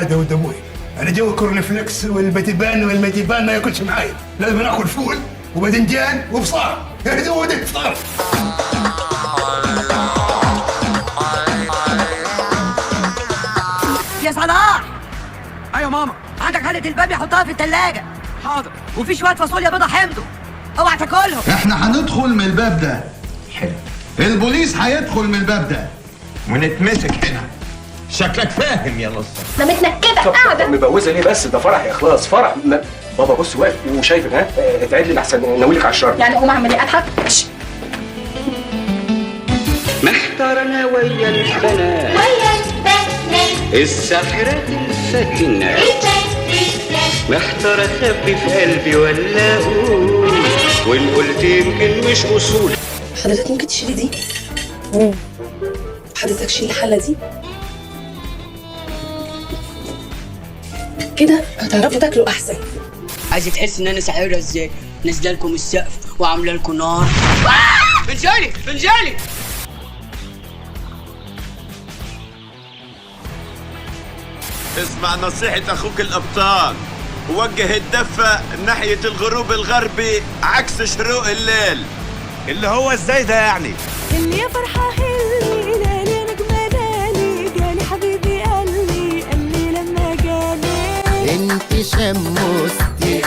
هذا ودموي. انا جو كورنفليكس والبتيبان والمديبان ما ياكلش معايا، لازم ناكل فول وباذنجان وبصار. هو ده الفطار. يا صلاح. ايوه ماما. عندك حلة الباب يحطها في الثلاجة. حاضر. وفي شوية فاصوليا بيضة حمضوا، اوعى تاكلهم. احنا هندخل من الباب ده. حلو. البوليس هيدخل من الباب ده ونتمسك هنا. شكلك فاهم يا نصر. انا متنكده قاعده. مبوزه ليه بس؟ ده فرح يا اخلاص، فرح. بابا بص واقف وشايفك، ها اتعد لي احسن ناويلك على الشر. يعني اقوم اعمل ايه؟ اضحك؟ محتار انا ويا البنات الساحرات الفتنة، محتار اخبي في قلبي ولا اقول، وان قلت يمكن مش اصول. حضرتك ممكن تشيلي دي؟ حضرتك شيل الحلة دي كده هتعرفوا تاكلوا احسن. عايزة تحس ان انا ساحرة ازاي؟ نازله لكم السقف وعامله لكم نار. انزلي انزلي. اسمع نصيحة أخوك الأبطال، ووجه الدفة ناحية الغروب الغربي عكس شروق الليل. اللي هو ازاي ده يعني؟ اللي يا فرحة هلي لالي نجمة لالي جالي حبيبي قال لي لما جالي انت شمستي